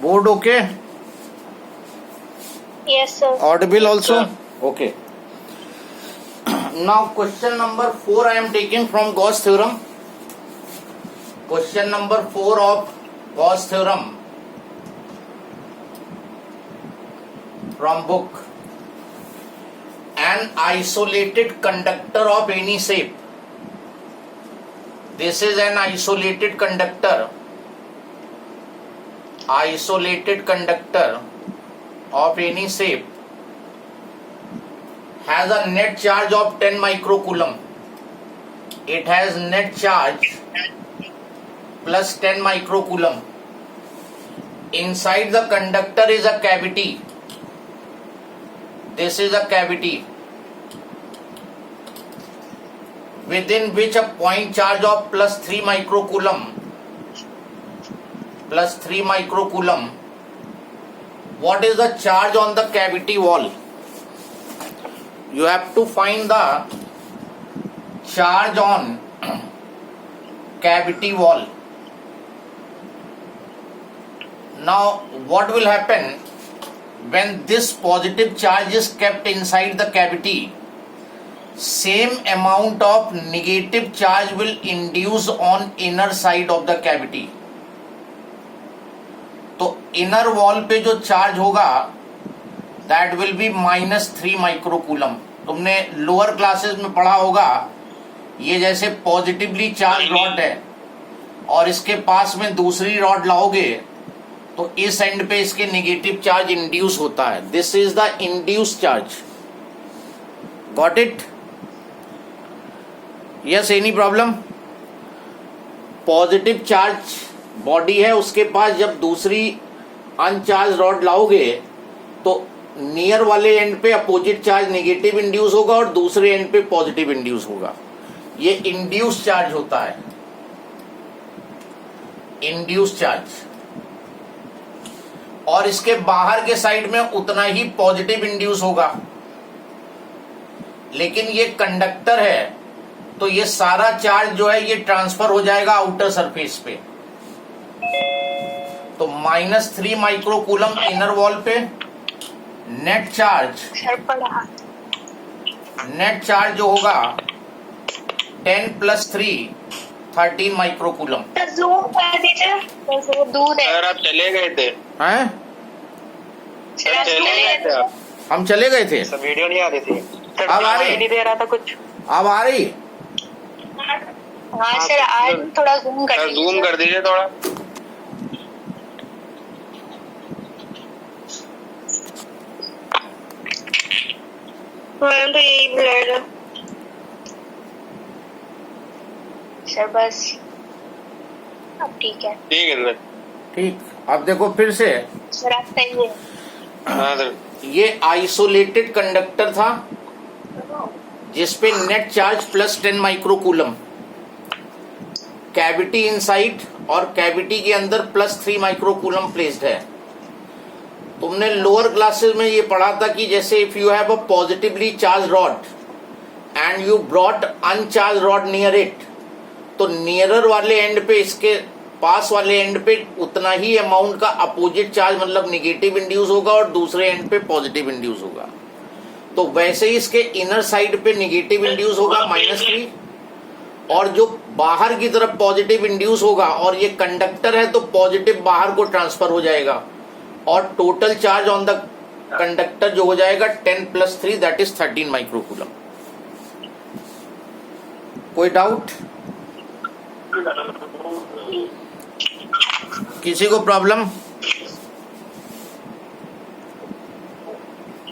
Board okay? Yes, sir. Audible also? Okay. Now question number 4 I am taking from Gauss theorem. Question number 4 of Gauss theorem from book. An isolated conductor of any shape. This is an isolated conductor. Isolated conductor of any shape has a net charge of 10 microcoulomb. It has net charge plus 10 microcoulomb. Inside the conductor is a cavity. This is a cavity within which a point charge of plus 3 microcoulomb. Plus 3 microcoulomb. What is the charge on the cavity wall? You have to find the charge on cavity wall. Now what will happen when this positive charge is kept inside the cavity? Same amount of negative charge will induce on inner side of the cavity. तो inner wall पे जो charge होगा that will B -3 microcoulomb. तुमने lower classes में पढ़ा होगा, ये जैसे पॉजिटिवली चार्ज रॉड है और इसके पास में दूसरी रॉड लाओगे तो इस एंड पे इसके नेगेटिव चार्ज इंड्यूस होता है. This is the induce charge. Got it? Yes, any problem? Positive charge body है, उसके पास जब दूसरी अनचार्ज रॉड लाओगे तो नियर वाले एंड पे अपोजिट चार्ज नेगेटिव इंड्यूस होगा और दूसरे एंड पे पॉजिटिव इंड्यूस होगा. ये इंड्यूस चार्ज होता है, इंड्यूस चार्ज. और इसके बाहर के साइड में उतना ही पॉजिटिव इंड्यूस होगा. लेकिन ये कंडक्टर है तो ये सारा चार्ज जो है ये ट्रांसफर हो जाएगा आउटर सरफेस पे. तो -3 माइक्रोकूलम इनर वॉल पे. नेट चार्ज जो होगा 10 + 3 13 माइक्रोकूलम. जूम कर दीजिए, दूर है. सर आप चले गए थे? हैं? सर चले गए थे आप? हम चले गए थे. सर वीडियो नहीं आ रही थी. सर अब आ रही? नहीं दे रहा था कुछ. अब आ रही? हाँ सर, आज थोड़ा जूम कर सर दीजिए. जूम कर दीजिए थोड़ा. मैं तो यही ब्लड है सर. बस अब ठीक है. ठीक है सर. ठीक. अब देखो फिर से. सर आप सही है. हाँ सर. ये आइसोलेटेड कंडक्टर था जिसपे net charge +10 microcoulomb. Cavity inside और कैविटी के अंदर +3 माइक्रोकूलम प्लेस्ड है. तुमने लोअर क्लासेस में ये पढ़ा था कि जैसे if you have a positively charge rod and you brought अनचार्ज rod near it, तो नियरर वाले एंड पे, इसके पास वाले एंड पे उतना ही अमाउंट का अपोजिट चार्ज मतलब नेगेटिव इंड्यूस होगा और दूसरे एंड पे पॉजिटिव इंड्यूस होगा. तो वैसे ही इसके इनर साइड पे नेगेटिव इंड्यूस होगा -3 और जो बाहर की तरफ पॉजिटिव इंड्यूस होगा. और ये कंडक्टर है तो पॉजिटिव बाहर को ट्रांसफर हो जाएगा और total charge on the conductor जो हो जाएगा 10 + 3 दैट इज 13 माइक्रोकूलम. कोई डाउट? किसी को प्रॉब्लम?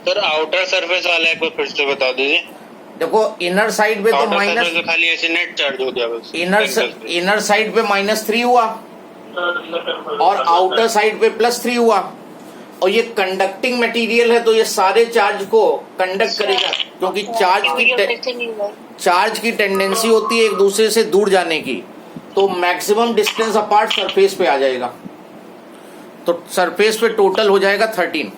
सर आउटर सरफेस वाला एक बार फिर से बता दीजिए. देखो इनर साइड पे तो माइनस, खाली ऐसे नेट चार्ज हो गया बस. इनर साइड पे -3 हुआ और आउटर साइड पे +3 हुआ. और ये कंडक्टिंग मटेरियल है तो ये सारे चार्ज को कंडक्ट करेगा क्योंकि चार्ज की टेंडेंसी होती है एक दूसरे से दूर जाने की. तो मैक्सिमम डिस्टेंस अपार्ट सरफेस पे आ जाएगा. तो सरफेस पे टोटल हो जाएगा 13.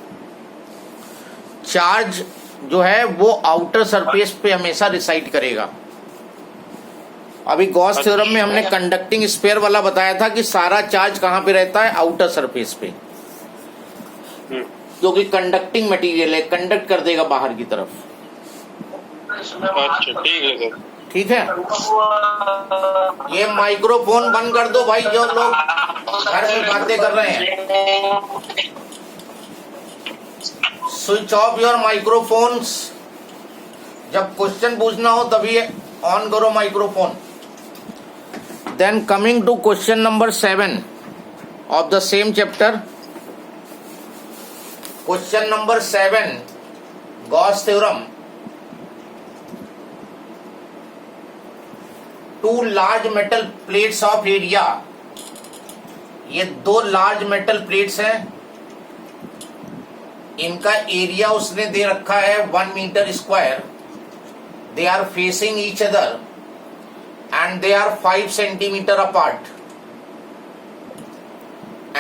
चार्ज जो है वो आउटर सरफेस पे हमेशा रिसाइड करेगा. अभी गॉस थ्योरम में हमने कंडक्टिंग स्फीयर वाला बताया था कि सारा चार्ज कहाँ पे रहता है, आउटर सरफेस पे. क्योंकि कंडक्टिंग मटेरियल है, कंडक्ट कर देगा बाहर की तरफ। अच्छा ठीक है सर। ठीक है, ये माइक्रोफोन बंद कर दो भाई, जो लोग घर में बातें कर रहे हैं। Switch off your microphones. जब क्वेश्चन पूछना हो तभी ऑन करो microphone. Then coming to question number 7 of the same chapter. Question number 7, Gauss theorem. Two large metal plates of area. ये दो लार्ज मेटल प्लेट्स हैं, इनका एरिया उसने दे रखा है 1 metre square. They are facing each other and they are 5 centimetre apart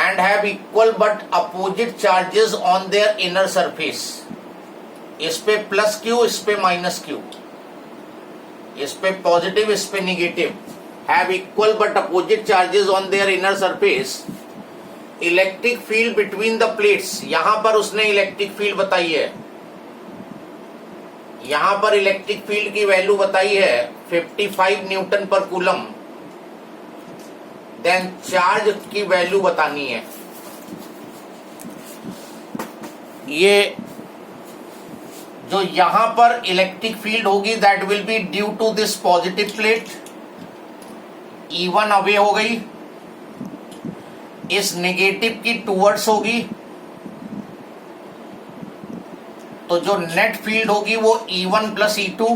and have equal but opposite charges on their inner surface. इस पे plus Q, इस पे माइनस क्यू, इस पे पॉजिटिव, इस पे negative. have equal but opposite charges on their inner surface. Electric field between the plates, यहां पर उसने इलेक्ट्रिक फील्ड बताई है, यहां पर इलेक्ट्रिक फील्ड की वैल्यू बताई है 55 न्यूटन पर कूलम। देन चार्ज की वैल्यू बतानी है। ये जो यहां पर इलेक्ट्रिक फील्ड होगी that will be due to this positive plate, E1 away हो गई, इस नेगेटिव की टूवर्ड्स होगी, तो जो नेट फील्ड होगी वो E1 प्लस E2।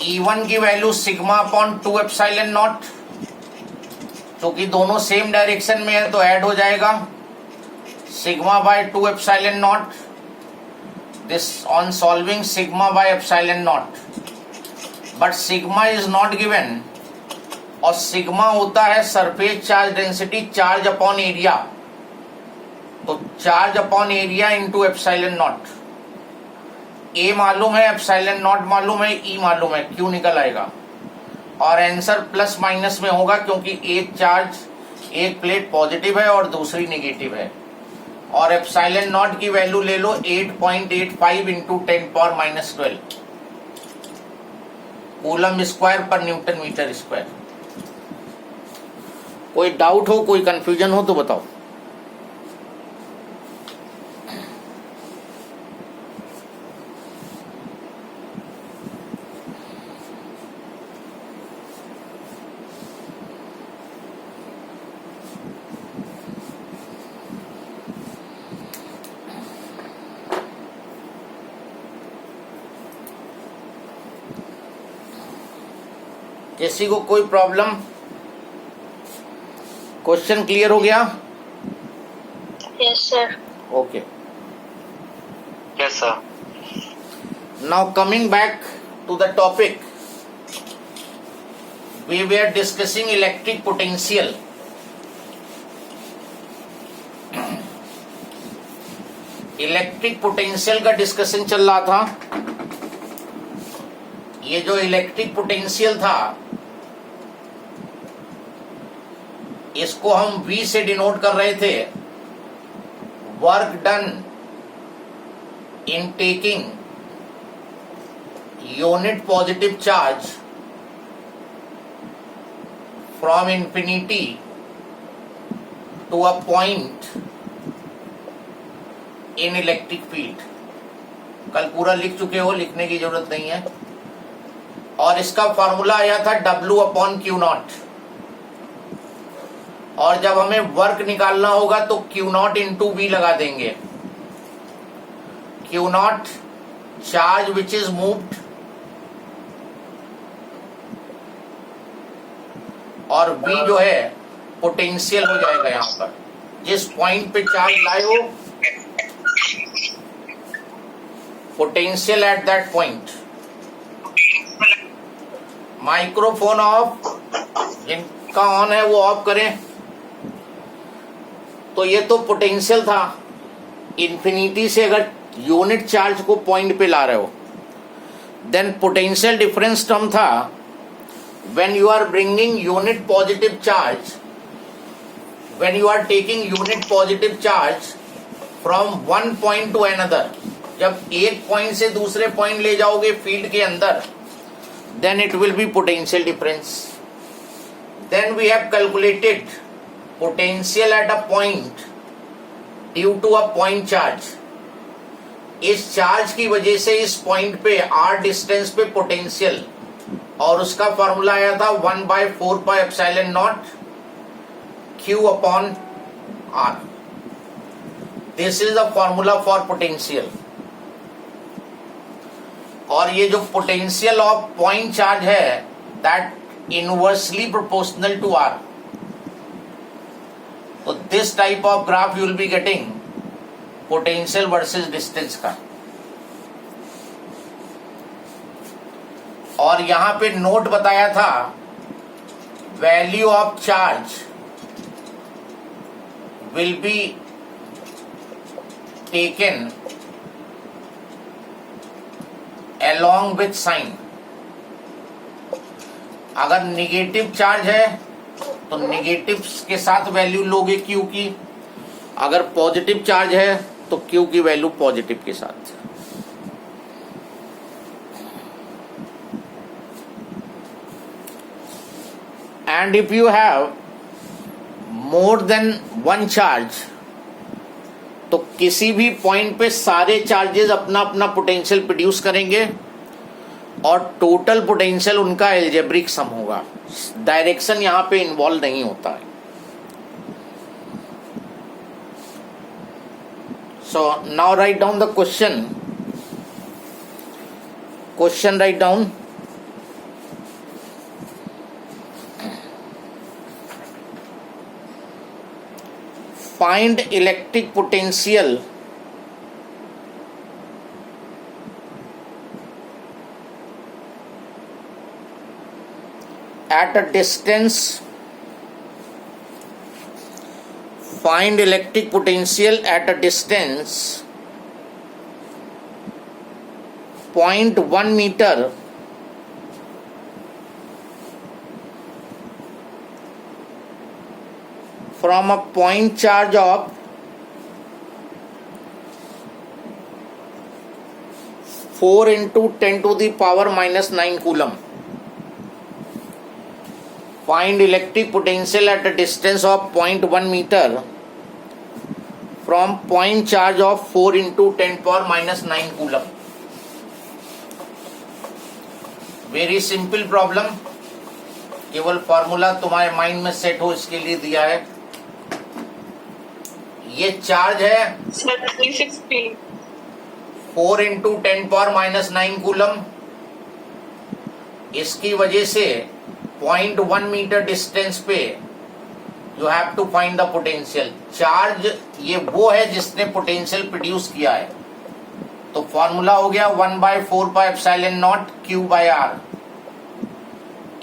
E1 की value sigma upon 2 epsilon not, क्योंकि दोनों सेम डायरेक्शन में है तो ऐड हो जाएगा sigma by 2 epsilon naught. This on solving sigma by epsilon naught, but sigma is not given, और सिग्मा होता है surface charge density, charge upon area, तो charge upon area into epsilon naught. ए मालूम है, एप्सिलॉन नॉट मालूम है, ई मालूम है, क्यू निकल आएगा। और आंसर प्लस माइनस में होगा क्योंकि एक चार्ज, एक प्लेट पॉजिटिव है और दूसरी नेगेटिव है। और एप्सिलॉन नॉट की वैल्यू ले लो 8.85 इंटू 10⁻⁻12 कूलम स्क्वायर पर न्यूटन मीटर स्क्वायर। कोई डाउट हो, कोई कंफ्यूजन हो तो बताओ। किसी को कोई प्रॉब्लम? क्वेश्चन क्लियर हो गया? Yes sir. Okay, yes sir. Now coming back to the topic, we were discussing electric potential. Electric potential का डिस्कशन चल रहा था। ये जो इलेक्ट्रिक पोटेंशियल था इसको हम V से डिनोट कर रहे थे, work done in taking unit positive charge from infinity to a point in electric field. कल पूरा लिख चुके हो, लिखने की जरूरत नहीं है। और इसका फॉर्मूला आया था W/Q0, और जब हमें वर्क निकालना होगा तो Q0 इंटू V लगा देंगे। Q0 charge which is moved, और V जो है पोटेंशियल हो जाएगा। यहां पर जिस पॉइंट पे चार्ज लाए हो, potential at that point. Microphone of, जिनका ऑन है वो ऑफ करें। तो ये तो पोटेंशियल था, इंफिनिटी से अगर यूनिट चार्ज को पॉइंट पे ला रहे हो, देन पोटेंशियल डिफरेंस टर्म था when you are bringing unit positive charge when you are taking unit positive charge from one point to another, जब एक पॉइंट से दूसरे पॉइंट ले जाओगे फील्ड के अंदर, then it will be potential difference. Then we have calculated potential at a point due to a point charge. इस charge की वजह से इस पॉइंट पे r डिस्टेंस पे पोटेंशियल, और उसका फॉर्मूला आया था 1/4πε0 Q upon R. This is the formula for potential. और ये जो पोटेंशियल ऑफ पॉइंट चार्ज है that inversely proportional to R. तो this type of graph you will be getting potential versus distance का. और यहां पे नोट बताया था value of charge will be taken along with sign. अगर निगेटिव चार्ज है तो निगेटिव के साथ वैल्यू लोगे Q की, अगर पॉजिटिव चार्ज है तो Q की वैल्यू पॉजिटिव के साथ. And if you have more than one charge, तो किसी भी पॉइंट पे सारे चार्जेस अपना अपना पोटेंशियल प्रोड्यूस करेंगे और टोटल पोटेंशियल उनका एल्जेब्रिक सम होगा. डायरेक्शन यहां पे इन्वॉल्व नहीं होता है. So now write down the question. Question write down. Find electric potential at a distance. Find electric potential at a distance 0.1 meter from a point charge of 4 into 10 to the power minus 9 coulomb. Find electric potential at a distance of 0.1 meter from point charge of 4 into 10 power minus 9 coulomb. Very simple problem. केवल formula तुम्हारे mind में set हो इसके लिए दिया है. ये charge है 360. 4 into 10 power minus 9 कूलम. इसकी वजह से 0.1 मीटर डिस्टेंस पे you have to find the potential. Charge ये वो है जिसने पोटेंशियल प्रोड्यूस किया है. तो फॉर्मूला हो गया 1/4πε0 Q/R.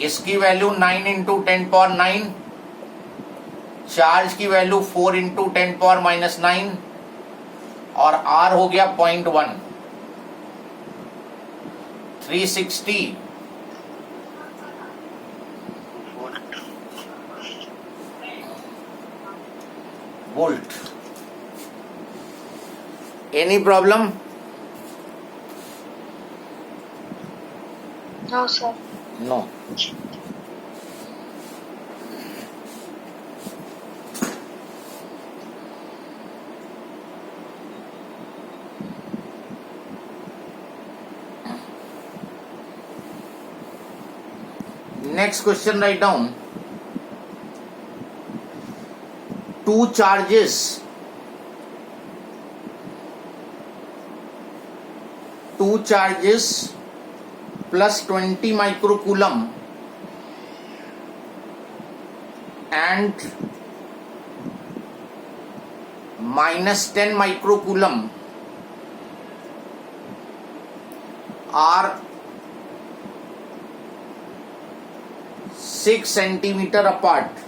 इसकी वैल्यू 9 into 10 power 9, चार्ज की वैल्यू 4 into 10 power minus 9, और R हो गया 0.1. 360 volt. Any problem? No, sir. No. Next question, write down. Two charges plus 20 microcoulomb and minus 10 microcoulomb are 6 centimeter apart.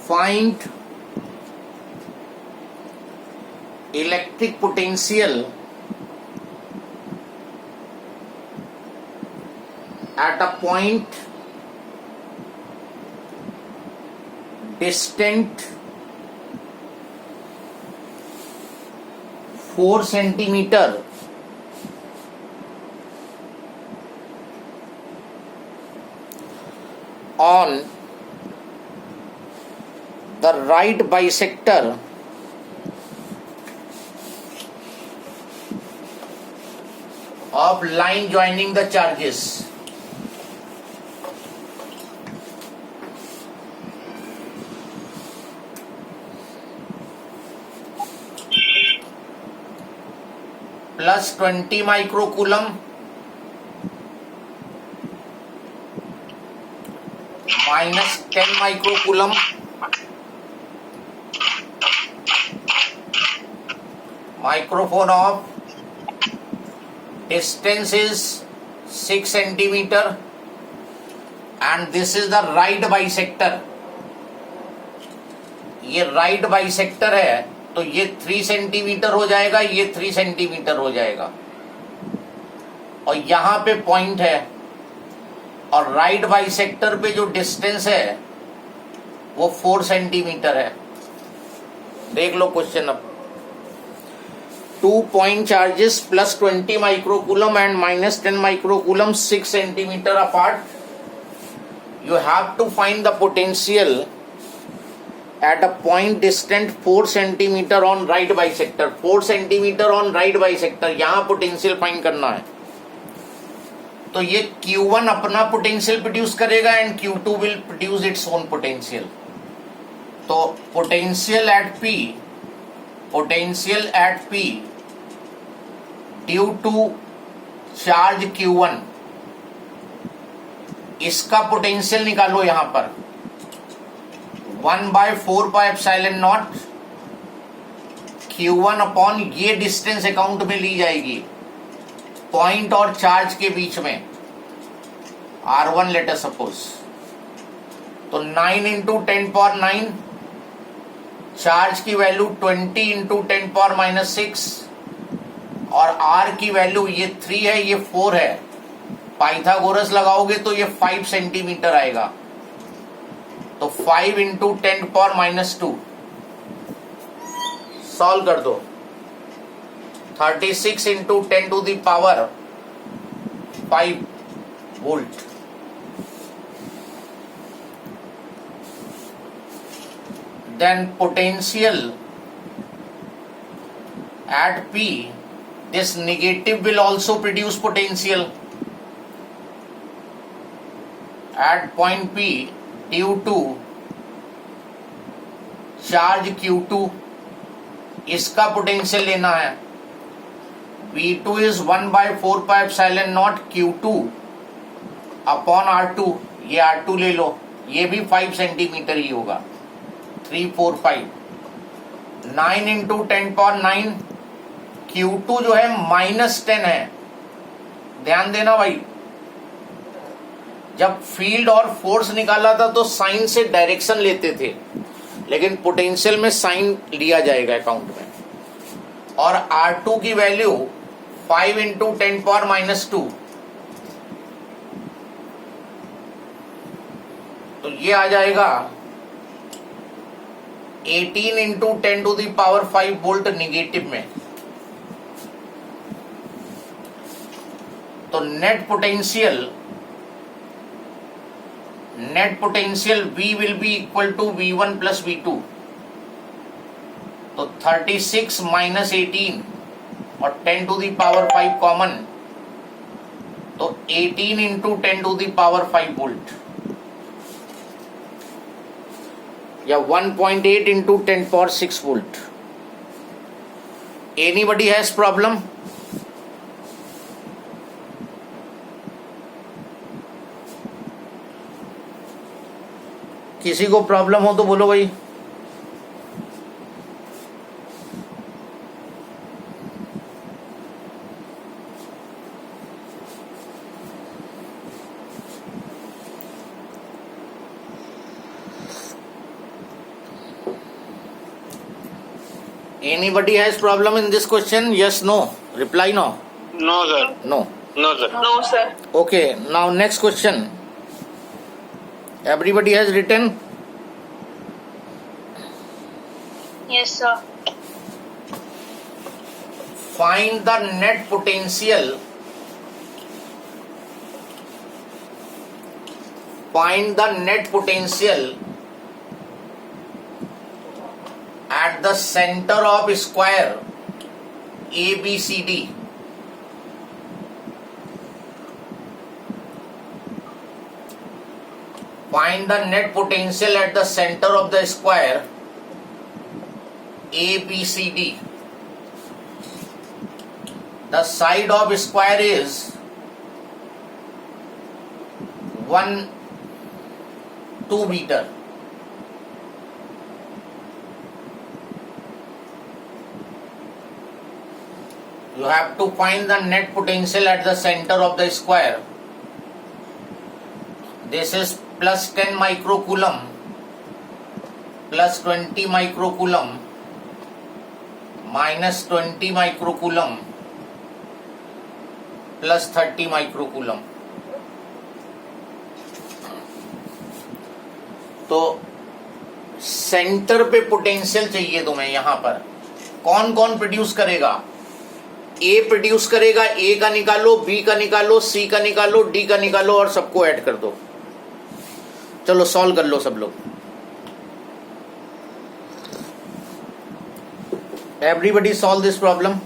Find electric potential point distant 4 centimeter on the right bisector of line joining the charges. Plus 20 microcoulomb minus 10 microcoulomb microphone of distance is 6 centimeter and this is the right bisector. ये right bisector है तो ये 3 centimetre हो जाएगा, ये 3 centimetre हो जाएगा और यहाँ पे पॉइंट है और राइट बाइसेक्टर पे जो डिस्टेंस है वो 4 सेंटीमीटर है. देख लो क्वेश्चन अब. 2 point charges plus 20 microcoulomb and minus 10 microcoulomb 6 centimeter apart. You have to find the potential at a point distant 4 centimeter on right bisector. 4 centimeter on right bisector. यहाँ potential find करना है. तो ये Q1 अपना potential produce करेगा and Q2 will produce its own potential. तो potential at P due to charge Q1, इसका potential निकालो यहां पर. 1/4 पाई एप्सिलॉन नॉट Q1 अपॉन ये डिस्टेंस अकाउंट में ली जाएगी पॉइंट और चार्ज के बीच में, R1 लेट अस सपोज. तो 9 इंटू 10⁻9, चार्ज की वैल्यू 20 इंटू 10⁻⁻6 और R की वैल्यू ये 3 है, ये 4 है. पाइथागोरस लगाओगे तो ये 5 सेंटीमीटर आएगा. तो 5 इंटू 10⁻⁻2 सॉल्व कर दो. 36 into 10 to the power 5 volt. Then potential at P, this negative will also produce potential at point P due to charge Q2. इसका पोटेंशियल लेना है. V2 is 1/4 pi epsilon not Q2 upon R2. ये R2 ले लो, ये भी 5 centimetre ही होगा. 3, 4, 5. 9 into 10⁻9, Q2 जो है -10 है. ध्यान देना भाई, जब फील्ड और फोर्स निकाला था तो साइन से डायरेक्शन लेते थे, लेकिन पोटेंशियल में साइन लिया जाएगा अकाउंट में. और R2 की वैल्यू 5 इंटू 10⁻⁻2, तो ये आ जाएगा 18 into 10 to the power 5 volt negative में. तो net potential V will be equal to V1 plus V2. तो 36 minus 18 और 10 to the power 5 कॉमन, तो 18 into 10 to the power 5 volt या 1.8 into 10⁶ volt. Anybody has problem? किसी को problem हो तो बोलो भाई. Anybody has problem in this question? Yes, no. Reply no. No, sir. No. No, sir. No, sir. Okay, now next question. Everybody has written? Yes, sir. Find the net potential. Find the net potential at the center of square ABCD. Find the net potential at the center of the square ABCD. The side of square is 2 meter. You have to find the net potential at the center of the square. This is plus 10 microcoulomb, plus 20 microcoulomb, minus 20 microcoulomb, plus 30 microcoulomb. तो centre पे potential चाहिए तुम्हें यहां पर. कौन कौन produce करेगा? ए produce करेगा, ए का निकालो, बी का निकालो, सी का निकालो, डी का निकालो और सबको ऐड कर दो. चलो सॉल्व कर लो सब लोग. Everybody solve this problem.